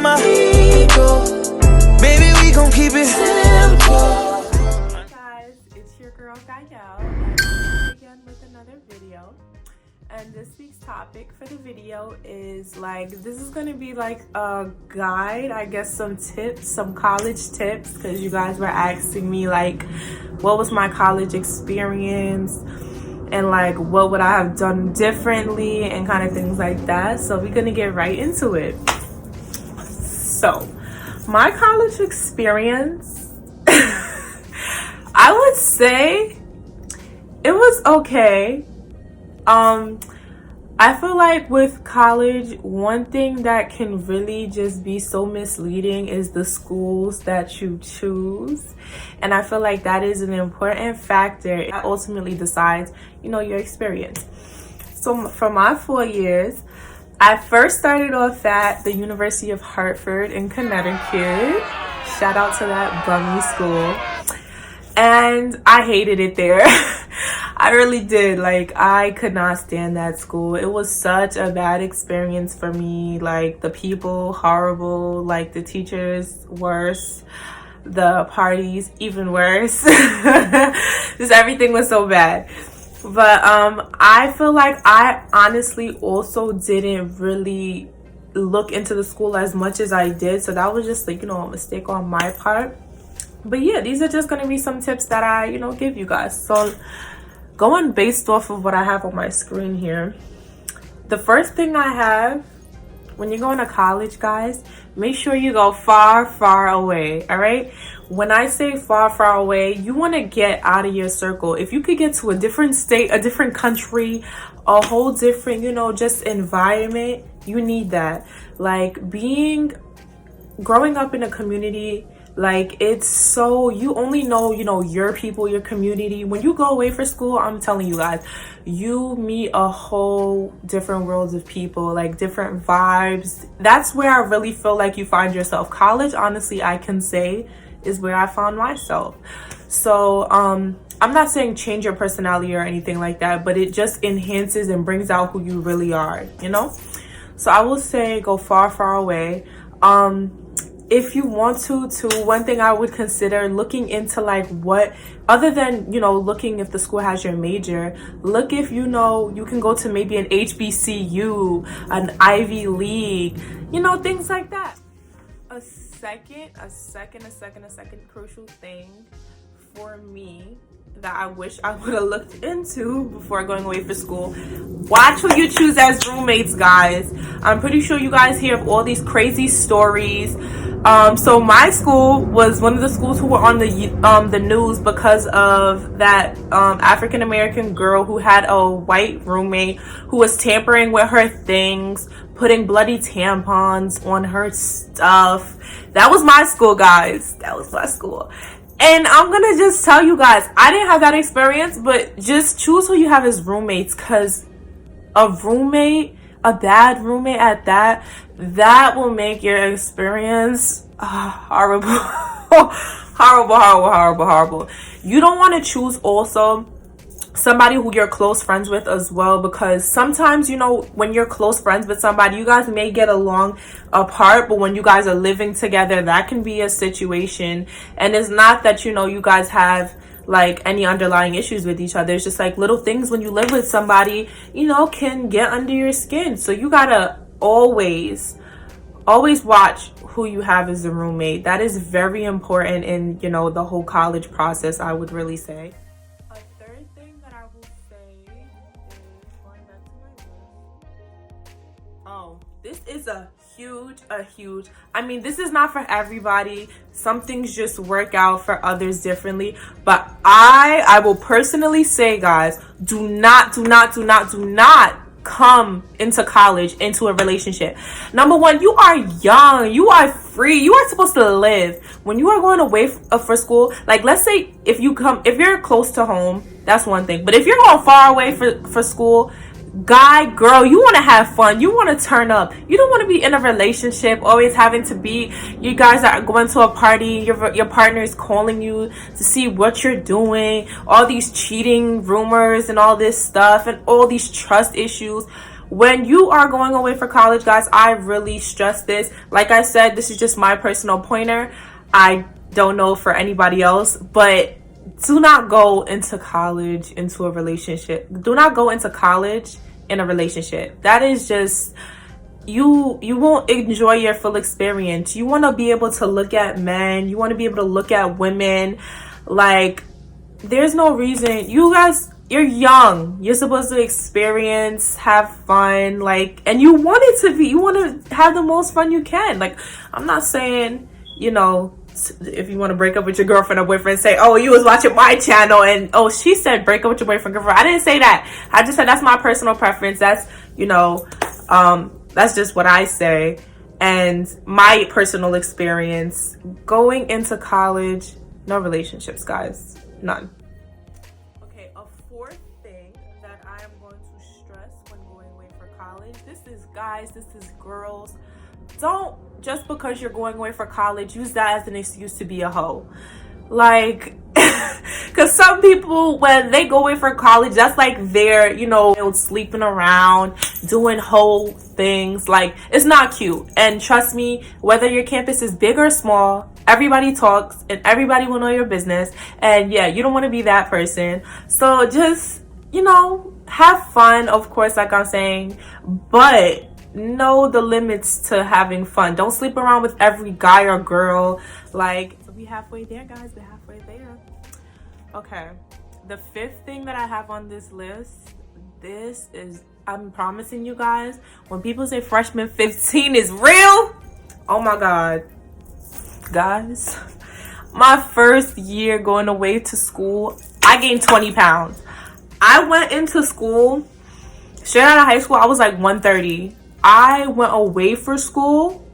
my ego. Baby, we gon' keep it simple. Hey guys, it's your girl Gael, and I'm back again with another video. And this week's topic for the video is this is gonna be like a guide, I guess, some tips, some college tips, because you guys were asking me what was my college experience and what would I have done differently and kind of things like that. So we're gonna get right into it. So my college experience, I would say it was okay. I feel like with college, one thing that can really just be so misleading is the schools that you choose. And I feel like that is an important factor that ultimately decides, your experience. So for my 4 years, I first started off at the University of Hartford in Connecticut. Shout out to that bummy school. And I hated it there. I really did. I could not stand that school. It was such a bad experience for me. The people, horrible. The teachers, worse. The parties, even worse. Just everything was so bad. But I feel like I honestly also didn't really look into the school as much as I did. So that was just a mistake on my part. But yeah, these are just going to be some tips that I, give you guys. So going based off of what I have on my screen here, the first thing I have, when you're going to college, guys, make sure you go far, far away, all right? When I say far, far away, you want to get out of your circle. If you could get to a different state, a different country, a whole different, just environment, you need that. Growing up in a community, it's so, you only know, your people, your community. When you go away for school, I'm telling you guys, you meet a whole different worlds of people, different vibes. That's where I really feel like you find yourself. College, honestly, I can say is where I found myself. So, I'm not saying change your personality or anything like that, but it just enhances and brings out who you really are, So I will say go far, far away. If you want to, one thing I would consider looking into what, other than, looking if the school has your major, look if, you can go to maybe an HBCU, an Ivy League, things like that. A second crucial thing for me that I wish I would have looked into before going away for school. Watch who you choose as roommates, guys. I'm pretty sure you guys hear of all these crazy stories. So my school was one of the schools who were on the news because of that African American girl who had a white roommate who was tampering with her things, putting bloody tampons on her stuff. That was my school, guys. That was my school. And I'm gonna just tell you guys, I didn't have that experience, but just choose who you have as roommates, because a bad roommate at that will make your experience horrible. horrible. You don't want to choose also somebody who you're close friends with as well, because sometimes, when you're close friends with somebody, you guys may get along apart, but when you guys are living together, that can be a situation. And it's not that, you guys have any underlying issues with each other. It's just little things when you live with somebody, can get under your skin. So you gotta always watch who you have as a roommate. That is very important in, the whole college process, I would really say. A third thing that I will say is going back to my list. Oh, this is a huge, this is not for everybody. Some things just work out for others differently. But I will personally say, guys, do not come into college into a relationship. Number one, you are young, you are free, you are supposed to live. When you are going away for school, let's say if you're close to home, that's one thing. But if you're going far away for school, guy, girl, you want to have fun, you want to turn up, you don't want to be in a relationship always having to be, you guys are going to a party, your partner is calling you to see what you're doing, all these cheating rumors and all this stuff and all these trust issues. when you are going away for college, guys, I really stress this. Like I said, this is just my personal pointer. I don't know for anybody else, but do not go into college into a relationship. Do not go into college in a relationship. That is just, you won't enjoy your full experience. You want to be able to look at men, you want to be able to look at women. Like, there's no reason. You guys, you're young, you're supposed to experience, have fun, like, and you want it to be, you want to have the most fun you can. Like, I'm not saying, you know, if you want to break up with your girlfriend or boyfriend, say, oh, you was watching my channel and oh, she said break up with your boyfriend, girlfriend. I didn't say that. I just said that's my personal preference. That's, you know, that's just what I say. And my personal experience going into college, no relationships, guys, none. Okay, a fourth thing that I am going to stress when going away for college, this is guys, this is girls, don't, just because you're going away for college, use that as an excuse to be a hoe. Like, because some people, when they go away for college, that's like they're, you know, sleeping around, doing whole things. Like, it's not cute. And trust me, whether your campus is big or small, everybody talks and everybody will know your business. And yeah, you don't want to be that person. So just, you know, have fun, of course, like I'm saying, but know the limits to having fun. Don't sleep around with every guy or girl. Like, we halfway there, guys. We're halfway there. Okay, the fifth thing that I have on this list, this is, I'm promising you guys, when people say freshman 15 is real, oh my god, guys, my first year going away to school, I gained 20 pounds. I went into school straight out of high school, I was like 130. I went away for school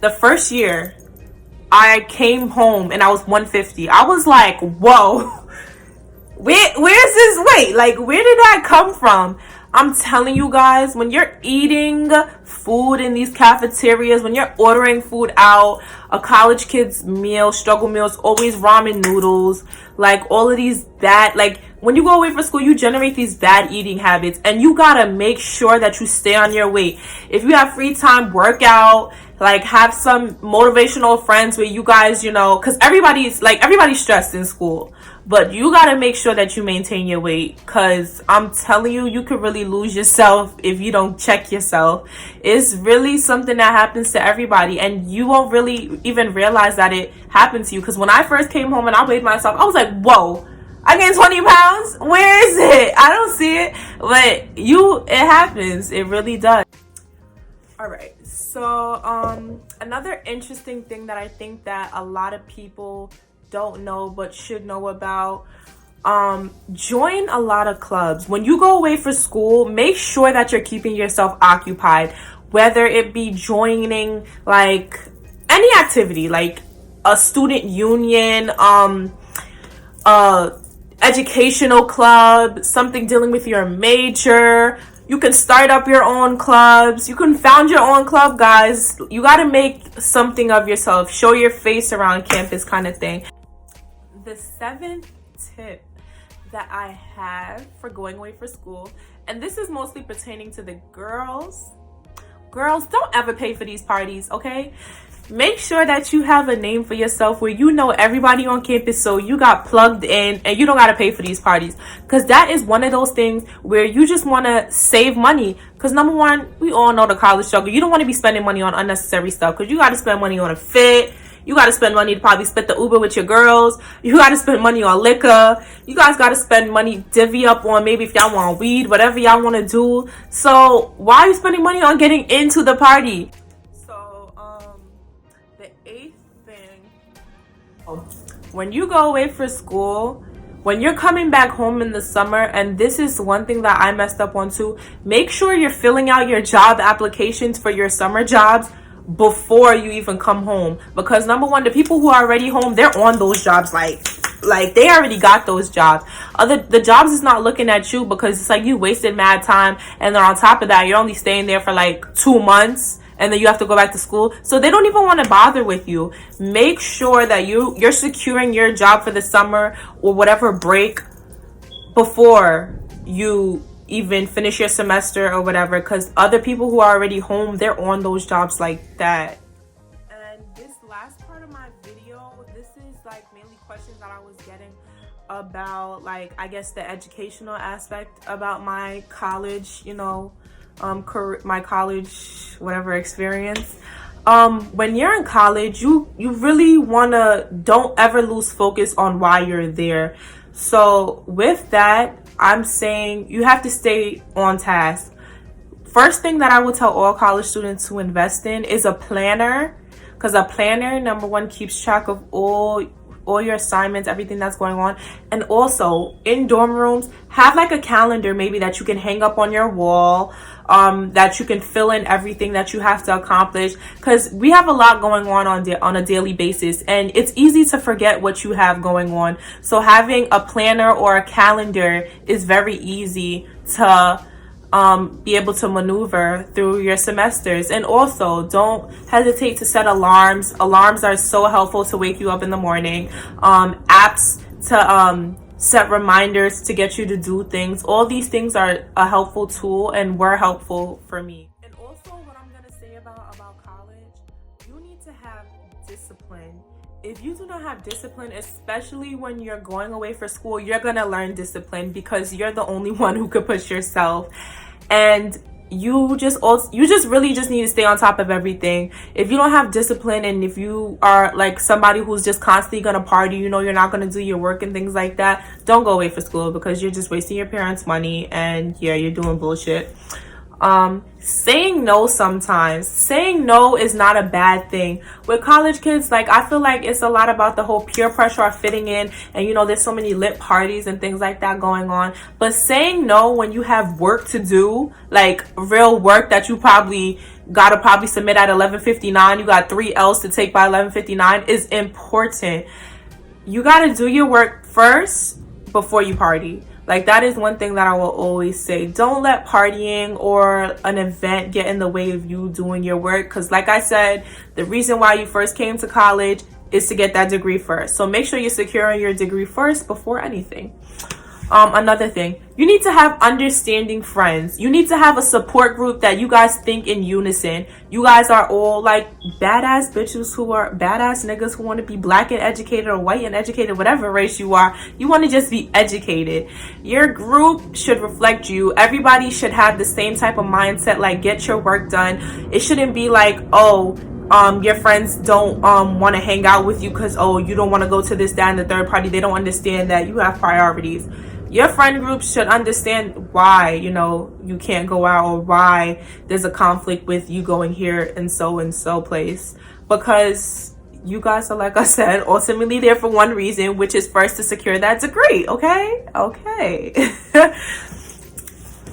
the first year. I came home and I was 150. I was like, whoa, where's this weight? Like, where did that come from? I'm telling you guys, when you're eating food in these cafeterias, when you're ordering food out, a college kid's meal, struggle meals, always ramen noodles, like all of these bad, like when you go away for school, you generate these bad eating habits, and you gotta make sure that you stay on your weight. If you have free time, work out, like have some motivational friends where you guys, you know, because everybody's stressed in school, but you gotta make sure that you maintain your weight, because I'm telling you, you could really lose yourself if you don't check yourself. It's really something that happens to everybody, and you won't really even realize that it happened to you. Because when I first came home and I weighed myself, I was like, whoa, I gained 20 pounds. Where is it? I don't see it. But it happens. It really does. All right. So another interesting thing that I think that a lot of people don't know but should know about, join a lot of clubs. When you go away for school, make sure that you're keeping yourself occupied, whether it be joining like any activity, like a student union, educational club, something dealing with your major. You can start up your own clubs. You can found your own club, guys. You got to make something of yourself. Show your face around campus kind of thing. The seventh tip that I have for going away for school, and this is mostly pertaining to the girls. Girls, don't ever pay for these parties, okay? Make sure that you have a name for yourself where you know everybody on campus, so you got plugged in and you don't got to pay for these parties. Because that is one of those things where you just want to save money. Because number one, we all know the college struggle. You don't want to be spending money on unnecessary stuff, because you got to spend money on a fit. You got to spend money to probably split the Uber with your girls. You got to spend money on liquor. You guys got to spend money, divvy up on maybe if y'all want weed, whatever y'all want to do. So why are you spending money on getting into the party? The eighth thing, when you go away for school, when you're coming back home in the summer, and this is one thing that I messed up on too, make sure you're filling out your job applications for your summer jobs before you even come home. Because number one, the people who are already home, they're on those jobs, like they already got those jobs. The jobs is not looking at you, because it's like you wasted mad time, and then on top of that, you're only staying there for like 2 months, and then you have to go back to school. So they don't even want to bother with you. Make sure that you're securing your job for the summer or whatever break before you even finish your semester or whatever, because other people who are already home, they're on those jobs like that. And this last part of my video, this is like mainly questions that I was getting about, like, I guess the educational aspect about my college, you know, my college whatever experience. When you're in college, you really don't ever lose focus on why you're there. So with that, I'm saying you have to stay on task. First thing that I would tell all college students to invest in is a planner, because a planner, number one, keeps track of all your assignments, everything that's going on. And also in dorm rooms, have like a calendar maybe that you can hang up on your wall, that you can fill in everything that you have to accomplish, because we have a lot going on a daily basis, and it's easy to forget what you have going on. So having a planner or a calendar is very easy to be able to maneuver through your semesters. And also, don't hesitate to set alarms. Alarms are so helpful to wake you up in the morning. Apps to set reminders to get you to do things. All these things are a helpful tool and were helpful for me. And also, what I'm gonna say about college, you need to have discipline. If you do not have discipline, especially when you're going away for school, you're gonna learn discipline, because you're the only one who could push yourself. And you just really just need to stay on top of everything. If you don't have discipline, and if you are like somebody who's just constantly gonna party, you know, you're not gonna do your work and things like that, don't go away for school, because you're just wasting your parents' money, and yeah, you're doing bullshit. Saying no sometimes. Saying no is not a bad thing. With college kids, like, I feel like it's a lot about the whole peer pressure of fitting in, and you know, there's so many lit parties and things like that going on. But saying no when you have work to do, like real work that you gotta submit at 11:59, you got 3 L's to take by 11:59, is important. You gotta do your work first before you party. Like, that is one thing that I will always say. Don't let partying or an event get in the way of you doing your work. Because like I said, the reason why you first came to college is to get that degree first. So make sure you're securing your degree first before anything. Another thing, you need to have understanding friends. You need to have a support group that you guys think in unison. You guys are all like badass bitches who are badass niggas who want to be black and educated, or white and educated, whatever race you are. You want to just be educated. Your group should reflect you. Everybody should have the same type of mindset, like get your work done. It shouldn't be like, oh, your friends don't want to hang out with you because, oh, you don't want to go to this, that, and the third party. They don't understand that you have priorities. Your friend group should understand why, you know, you can't go out, or why there's a conflict with you going here and so place. Because you guys are, like I said, ultimately there for one reason, which is first to secure that degree. Okay.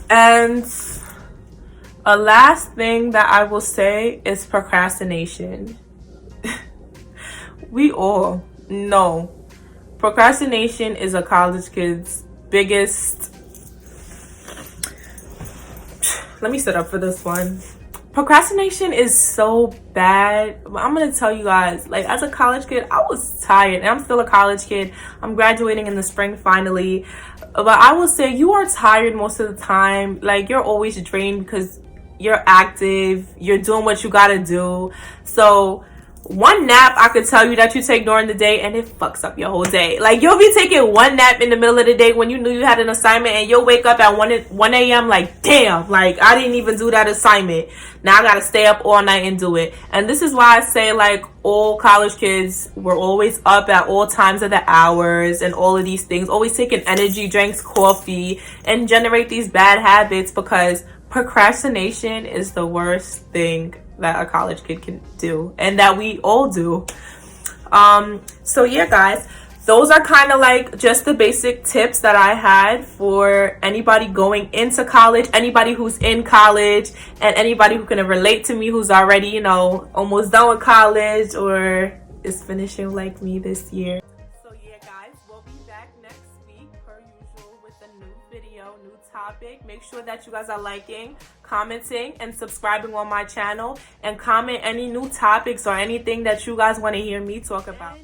And a last thing that I will say is procrastination. We all know procrastination is a college kid's biggest, let me sit up for this one. Procrastination is so bad. I'm gonna tell you guys, like, as a college kid, I was tired, and I'm still a college kid. I'm graduating in the spring finally, but I will say you are tired most of the time. Like, you're always drained because you're active, you're doing what you gotta do. So one nap I could tell you that you take during the day, and it fucks up your whole day. Like, you'll be taking one nap in the middle of the day when you knew you had an assignment, and you'll wake up at 1 a.m. like, damn, like, I didn't even do that assignment. Now I gotta stay up all night and do it. And this is why I say, like, all college kids were always up at all times of the hours and all of these things, always taking energy drinks, coffee, and generate these bad habits, because procrastination is the worst thing that a college kid can do, and that we all do. So yeah, guys, those are kind of like just the basic tips that I had for anybody going into college, anybody who's in college, and anybody who can relate to me who's already, you know, almost done with college or is finishing like me this year. So yeah, guys, we'll be back next week per usual with a new video, new topic. Make sure that you guys are liking, commenting, and subscribing on my channel, and comment any new topics or anything that you guys want to hear me talk about.